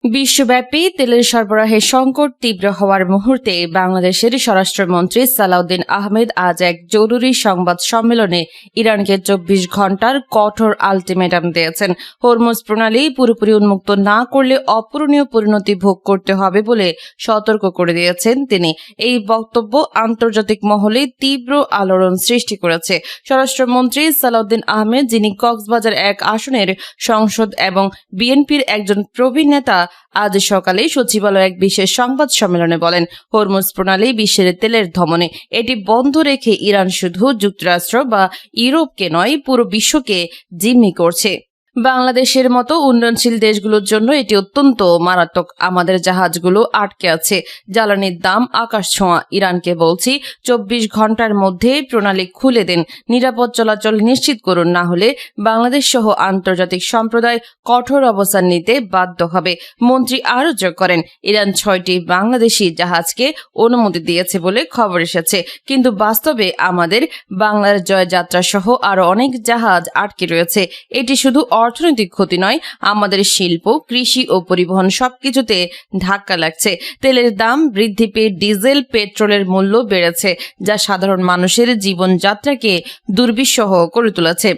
বিশ্বব্যাপী তেলের সরবরাহের সংকট তীব্র হওয়ার মুহূর্তে বাংলাদেশের স্বরাষ্ট্রমন্ত্রী সালাউদ্দিন আহমেদ আজ এক জরুরি সংবাদ সম্মেলনে ইরানকে ২৪ ঘণ্টার কঠোর আলটিমেটাম দিয়েছেন। হরমুজ প্রণালী পুরোপুরি উন্মুক্ত না করলে অপূরণীয় পরিণতি ভোগ করতে হবে বলে সতর্ক করে দিয়েছেন তিনি। এই বক্তব্য আন্তর্জাতিক মহলে তীব্র আলোড়ন সৃষ্টি করেছে। স্বরাষ্ট্রমন্ত্রী সালাউদ্দিন আহমেদ, যিনি কক্সবাজার ১ আসনের সংসদ এবং বিএনপির একজন প্রবীণ নেতা, আজ সকালে সচিবালয়ে এক বিশেষ সংবাদ সম্মেলনে বলেন, হরমুজ প্রণালী বিশ্বের তেলের ধমনী। এটি বন্ধ রেখে ইরান শুধু যুক্তরাষ্ট্র বা ইউরোপকে নয়, পুরো বিশ্বকে জিম্মি করছে। বাংলাদেশের মতো উন্নয়নশীল দেশগুলোর জন্য এটি অত্যন্ত মারাত্মক। আমাদের জাহাজগুলো আটকে আছে, জ্বালানির দাম আকাশ ছোঁয়া। ইরানকে বলছি, ২৪ ঘণ্টার মধ্যে প্রণালী খুলে দিন, নিরাপদ চলাচল নিশ্চিত করুন, না হলে বাংলাদেশ সহ আন্তর্জাতিক সম্প্রদায় কঠোর অবস্থান নিতে বাধ্য হবে। মন্ত্রী আরও যোগ করেন, ইরান ৬টি বাংলাদেশি জাহাজকে অনুমতি দিয়েছে বলে খবর এসেছে, কিন্তু বাস্তবে আমাদের বাংলার জয়যাত্রা সহ আরও অনেক জাহাজ আটকে রয়েছে। এটি শুধু অর্থনৈতিক ক্ষতি নয়, আমাদের শিল্প, কৃষি ও পরিবহন সবকিছুতে ধাক্কা লাগছে। তেলের দাম বৃদ্ধি পেয়ে ডিজেল, পেট্রোলের মূল্য বেড়েছে, যা সাধারণ মানুষের জীবনযাত্রাকে দুর্বিষহ করে তুলেছে।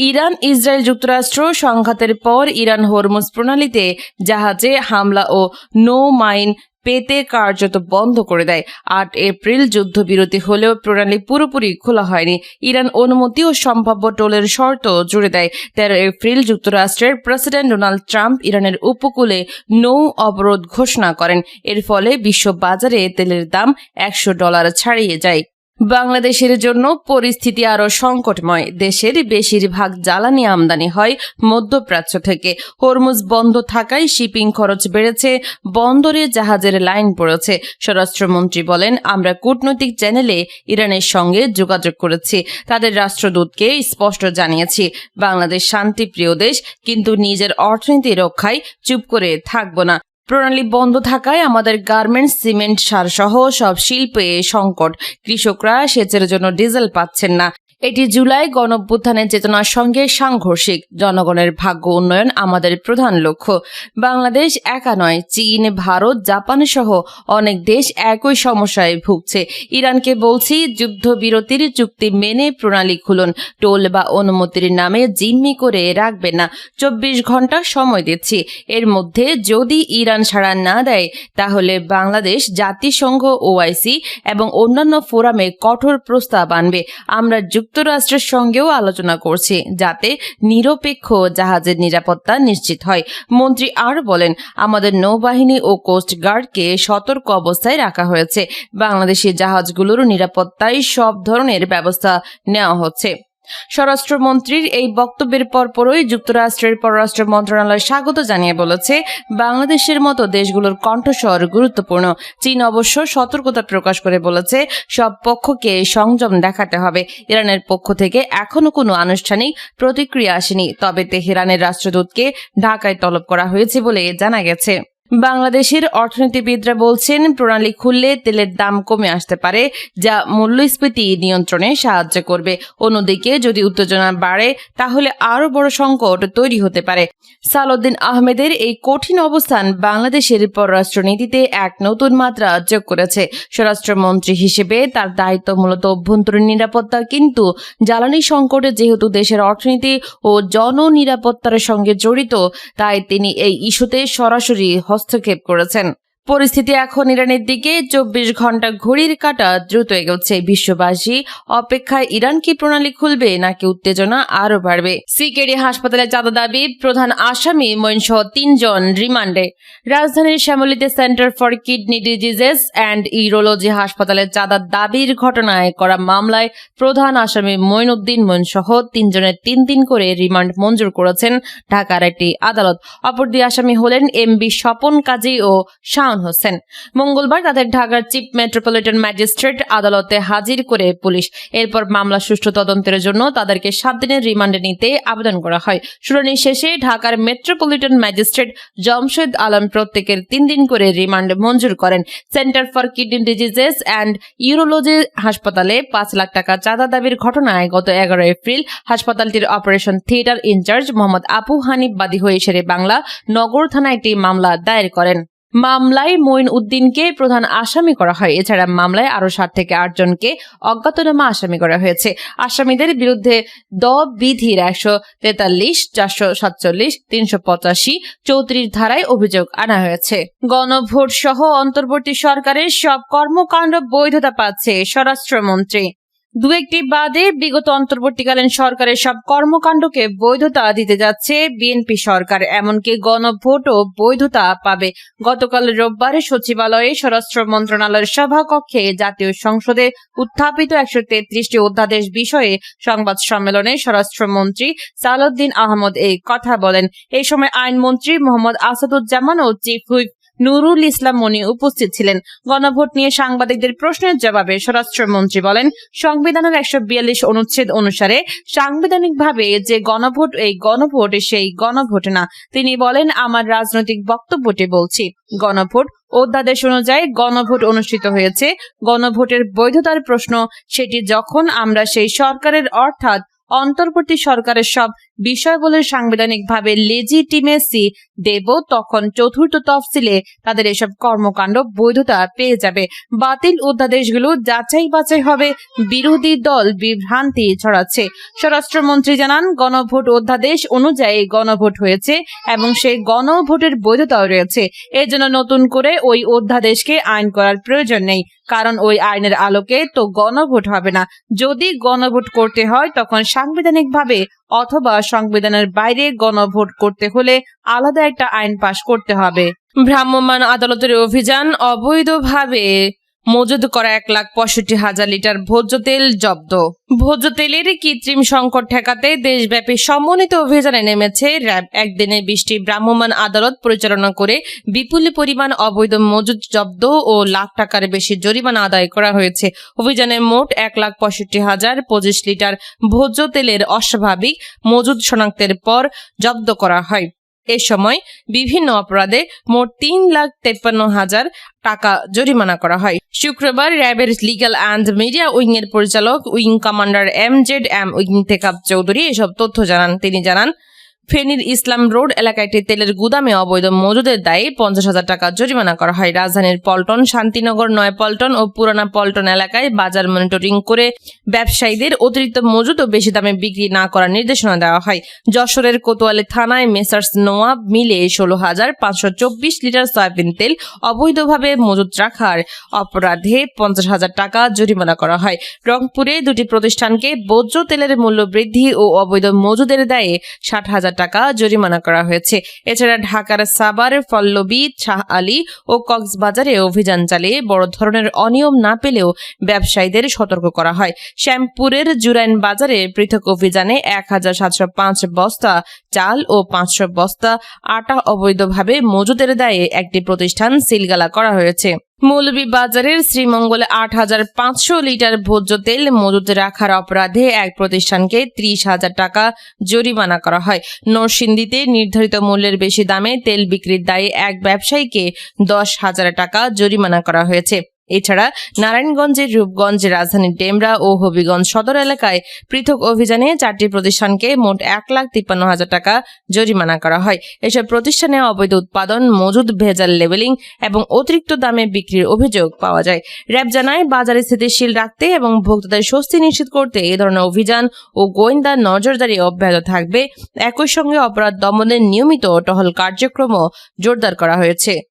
ইরান ইসরায়েল যুক্তরাষ্ট্র সংঘাতের পর ইরান হরমুজ প্রণালীতে জাহাজে হামলা ও নো মাইন পেতে কার্যত বন্ধ করে দেয়। ৮ এপ্রিল যুদ্ধবিরতি হলেও প্রণালী পুরোপুরি খোলা হয়নি। ইরান অনুমতি ও সম্ভাব্য টোলের শর্ত জুড়ে দেয়। ১৩ এপ্রিল যুক্তরাষ্ট্রের প্রেসিডেন্ট ডোনাল্ড ট্রাম্প ইরানের উপকূলে নৌ অবরোধ ঘোষণা করেন। এর ফলে বিশ্ব বাজারে তেলের দাম $১০০ ছাড়িয়ে যায়। বাংলাদেশের জন্য পরিস্থিতি আরও সংকটময়। দেশের বেশিরভাগ জ্বালানি আমদানি হয় মধ্যপ্রাচ্য থেকে। হরমুজ বন্ধ থাকায় শিপিং খরচ বেড়েছে, বন্দরে জাহাজের লাইন পড়েছে। স্বরাষ্ট্রমন্ত্রী বলেন, আমরা কূটনৈতিক চ্যানেলে ইরানের সঙ্গে যোগাযোগ করেছি, তাদের রাষ্ট্রদূতকে স্পষ্ট জানিয়েছি, বাংলাদেশ শান্তিপ্রিয় দেশ, কিন্তু নিজের অর্থনীতি রক্ষায় চুপ করে থাকব না। প্রণালী বন্ধ থাকায় আমাদের গার্মেন্টস, সিমেন্ট, সারসহ সব শিল্পে সংকট। কৃষকরা সেচের জন্য ডিজেল পাচ্ছেন না। এটি জুলাই গণঅভ্যুত্থানের চেতনার সঙ্গে সাংঘর্ষিক। জনগণের ভাগ্য উন্নয়ন আমাদের প্রধান লক্ষ্য। বাংলাদেশ একা নয়, চীন, ভারত, জাপান সহ অনেক দেশ একই সমস্যায় ভুগছে। ইরানকে বলছি, যুদ্ধবিরতির চুক্তি মেনে প্রণালী খুলুন, টোল বা অনুমতির নামে জিম্মি করে রাখবেন না। ২৪ ঘণ্টা সময় দিচ্ছি। এর মধ্যে যদি ইরান সাড়া না দেয়, তাহলে বাংলাদেশ জাতিসংঘ, OIC এবং অন্যান্য ফোরামে কঠোর প্রস্তাব আনবে। আমরা যুক্তরাষ্ট্রের সঙ্গেও আলোচনা করছি, যাতে নিরপেক্ষ জাহাজের নিরাপত্তা নিশ্চিত হয়। মন্ত্রী আরও বলেন, আমাদের নৌবাহিনী ও কোস্ট গার্ডকে সতর্ক অবস্থায় রাখা হয়েছে। বাংলাদেশি জাহাজগুলোর নিরাপত্তায় সব ধরনের ব্যবস্থা নেওয়া হচ্ছে। স্বরাষ্ট্রমন্ত্রীর এই বক্তব্যের পরপরই যুক্তরাষ্ট্রের পররাষ্ট্র মন্ত্রণালয় স্বাগত জানিয়ে বলেছে, বাংলাদেশের মতো দেশগুলোর কণ্ঠস্বর গুরুত্বপূর্ণ। চীন অবশ্য সতর্কতা প্রকাশ করে বলেছে, সব পক্ষকে সংযম দেখাতে হবে। ইরানের পক্ষ থেকে এখনো কোনো আনুষ্ঠানিক প্রতিক্রিয়া আসেনি, তবে তেহরানের রাষ্ট্রদূতকে ঢাকায় তলব করা হয়েছে বলে জানা গেছে। বাংলাদেশের অর্থনীতিবিদরা বলছেন, প্রণালী খুললে তেলের দাম কমে আসতে পারে, যা মূল্যস্ফীতি নিয়ন্ত্রণে সাহায্য করবে। অন্যদিকে যদি উত্তেজনা বাড়ে, তাহলে আরও বড় সংকট তৈরি হতে পারে। সালাউদ্দিন আহমেদের এই কঠিন অবস্থান বাংলাদেশের পররাষ্ট্রনীতিতে এক নতুন মাত্রা যোগ করেছে। স্বরাষ্ট্রমন্ত্রী হিসেবে তার দায়িত্ব মূলত অভ্যন্তরীণ নিরাপত্তা, কিন্তু জ্বালানি সংকটে যেহেতু দেশের অর্থনীতি ও জননিরাপত্তার সঙ্গে জড়িত, তাই তিনি এই ইস্যুতে সরাসরি হস্তক্ষেপ করেছেন। পরিস্থিতি এখন ইরানের দিকে। ২৪ ঘণ্টা ঘড়ির কাঁটা দ্রুত এগোচ্ছে। বিশ্ববাসী অপেক্ষায় ইরান কি প্রণালী খুলবে, নাকি উত্তেজনা আরও বাড়বে? সিকেডি হাসপাতালে চাঁদা দাবি, প্রধান আসামি মঈনসহ ৩ জন রিমান্ডে। রাজধানীর শ্যামলীতে centre for kidney diseases and urology হাসপাতালে চাঁদার দাবির ঘটনায় করা মামলায় প্রধান আসামি মঈনউদ্দিন মঈনসহ ৩ জনের ৩ দিন করে রিমান্ড মঞ্জুর করেছেন ঢাকার একটি আদালত। অপর ২ আসামি হলেন MB স্বপন কাজী ও শাওন হাসান হোসেন। মঙ্গলবার তাদের ঢাকার চিফ মেট্রোপলিটন ম্যাজিস্ট্রেট আদালতে হাজির করে পুলিশ। এরপর মামলা সুষ্ঠু তদন্তের জন্য তাদেরকে 7 দিনের রিমান্ডে নিতে আবেদন করা হয়। শুনানি শেষে ঢাকার মেট্রোপলিটন ম্যাজিস্ট্রেট জমশেদ আলম প্রত্যেকের 3 দিন করে রিমান্ড মঞ্জুর করেন। Centre for kidney diseases and urology হাসপাতালে 5 লাখ টাকা চাঁদা দাবির ঘটনায় গত 11 এপ্রিল হাসপাতালটির operation theatre incharge Mohammad Abu Hanif বাদী হয়ে শেরে বাংলা নগর থানায় একটি মামলা দায়ের করেন। মামলায় মঈন উদ্দিনকে প্রধান আসামি করা হয়। এছাড়া মামলায় আরো 7 থেকে 8 জনকে অজ্ঞাতনামা আসামি করা হয়েছে। আসামিদের বিরুদ্ধে বিধির 143, 447, 385, 34 ধারায় অভিযোগ আনা হয়েছে। গণভোট সহ অন্তর্বর্তী সরকারের সব কর্মকাণ্ড বৈধতা পাচ্ছে স্বরাষ্ট্রমন্ত্রী। দু একটি বাদে বিগত অন্তর্বর্তীকালীন সরকারের সব কর্মকাণ্ডকে বৈধতা দিতে যাচ্ছে বিএনপি সরকার, এমনকি গণভোটও বৈধতা পাবে। গতকাল রোববার সচিবালয়ে স্বরাষ্ট্র মন্ত্রণালয়ের সভাকক্ষে জাতীয় সংসদে উত্থাপিত 133টি অধ্যাদেশ বিষয়ে সংবাদ সম্মেলনে স্বরাষ্ট্রমন্ত্রী সালাউদ্দিন আহমেদ এই কথা বলেন। এই সময় আইনমন্ত্রী মোহাম্মদ আসাদুজ্জামান ও চিফ হুইপ নুরুল ইসলাম মনি উপস্থিত ছিলেন। গণভোট নিয়ে সাংবাদিকদের প্রশ্নের জবাবে স্বরাষ্ট্রমন্ত্রী বলেন, সংবিধানের 142 অনুচ্ছেদ অনুসারে সাংবিধানিকভাবে যে গণভোট, এই গণভোট সেই গণভোট না। তিনি বলেন, আমার রাজনৈতিক বক্তব্যটি বলছি। গণভোট অধ্যাদেশ অনুযায়ী গণভোট অনুষ্ঠিত হয়েছে। গণভোটের বৈধতার প্রশ্ন সেটি যখন আমরা সেই সরকারের অর্থাৎ অন্তর্বর্তী সরকারের সব বিষয়বলের সাংবিধানিকভাবে লেজিটিমেসি দেব, তখন চতুর্থ তফসিলে তাদের এসব কর্মকাণ্ড বৈধতা পেয়ে যাবে। বাতিল অধ্যাদেশগুলো যাচাই বাছাই হবে। বিরোধী দল বিভ্রান্তি ছড়াচ্ছে। স্বরাষ্ট্রমন্ত্রী জানান, গণভোট অধ্যাদেশ অনুযায়ী গণভোট হয়েছে এবং সেই গণভোটের বৈধতাও রয়েছে। এর জন্য নতুন করে ওই অধ্যাদেশকে আইন করার প্রয়োজন নেই, কারণ ওই আইনের আলোকে তো গণভোট হবে না। যদি গণভোট করতে হয় তখন সাংবিধানিকভাবে অথবা সংবিধানের বাইরে গণভোট করতে হলে আলাদা একটা আইন পাশ করতে হবে। ভ্রাম্যমাণ আদালতের অভিযান, অবৈধভাবে মজুদ করা 1,65,000 লিটার ভোজ্য তেল জব্দ। ভোজ্য তেলের কৃত্রিম সংকট ঠেকাতে দেশব্যাপী সমন্বিত অভিযানে নেমেছে র্যাব। একদিনে 20টি ভ্রাম্যমাণ আদালত পরিচালনা করে বিপুল পরিমাণ অবৈধ মজুদ জব্দ ও লাখ টাকার বেশি জরিমানা আদায় করা হয়েছে। অভিযানে মোট 1,65,025 লিটার ভোজ্য তেলের অস্বাভাবিক মজুদ শনাক্তের পর জব্দ করা হয়। এ সময় বিভিন্ন অপরাধে মোট 3,53,000 টাকা জরিমানা করা হয়। শুক্রবার র্যাবের লিগ্যাল অ্যান্ড মিডিয়া উইং এর পরিচালক wing commander MZM Intekhab Chowdhury এসব তথ্য জানান। তিনি জানান, ফেনীর ইসলাম রোড এলাকায় একটি তেলের গুদামে অবৈধ মজুদের দায়ে 50,000 টাকা জরিমানা করা হয়। রাজধানীর পল্টন, শান্তিনগর, নয়াপল্টন ও পুরানা পল্টন এলাকায় বাজার মনিটরিং করে ব্যবসায়ীদের অতিরিক্ত মজুদ ও বেশি দামে বিক্রি না করার নির্দেশনা দেওয়া হয়। যশোরের কোতোয়ালি থানায় মেসার্স নোয়াব মিলে 16,524 লিটার সয়াবিন তেল অবৈধভাবে মজুদ রাখার অপরাধে 50,000 টাকা জরিমানা করা হয়। রংপুরে 2টি প্রতিষ্ঠানকে ভোজ্য তেলের মূল্য বৃদ্ধি ও অবৈধ মজুদের দায়ে 60,000 টাকা জরিমানা করা হয়েছে। এছাড়া ঢাকার সাভার, পল্লবী, শাহ আলী ও কক্সবাজারে অভিযান চালিয়ে বড় ধরনের অনিয়ম না পেলেও ব্যবসায়ীদের সতর্ক করা হয়। শ্যামপুরের জুরাইন বাজারে পৃথক অভিযানে 1,705 বস্তা চাল ও 500 বস্তা আটা অবৈধভাবে মজুদের দায়ে একটি প্রতিষ্ঠান সিলগালা করা হয়েছে। মৌলভীবাজারের শ্রীমঙ্গলে 8,500 লিটার ভোজ্য তেল মজুদ রাখার অপরাধে এক প্রতিষ্ঠানকে 30,000 টাকা জরিমানা করা হয়। নরসিংদীতে নির্ধারিত মূল্যের বেশি দামে তেল বিক্রির দায়ে এক ব্যবসায়ীকে 10,000 টাকা জরিমানা করা হয়েছে। এছাড়া নারায়ণগঞ্জের রূপগঞ্জ, রাজধানীর ডেমরা ও হবিগঞ্জ সদর এলাকায় পৃথক অভিযানে 4টি প্রতিষ্ঠানকে মোট 1,53,000 টাকা জরিমানা করা হয়। এসব প্রতিষ্ঠানে অবৈধ উৎপাদন, মজুদ, ভেজাল লেবেলিং এবং অতিরিক্ত দামে বিক্রির অভিযোগ পাওয়া যায়। র্যাব জানায়, বাজারে স্থিতিশীল রাখতে এবং ভোক্তাদের স্বস্তি নিশ্চিত করতে এ ধরনের অভিযান ও গোয়েন্দা নজরদারি অব্যাহত থাকবে। একই সঙ্গে অপরাধ দমনের নিয়মিত টহল কার্যক্রমও জোরদার করা হয়েছে।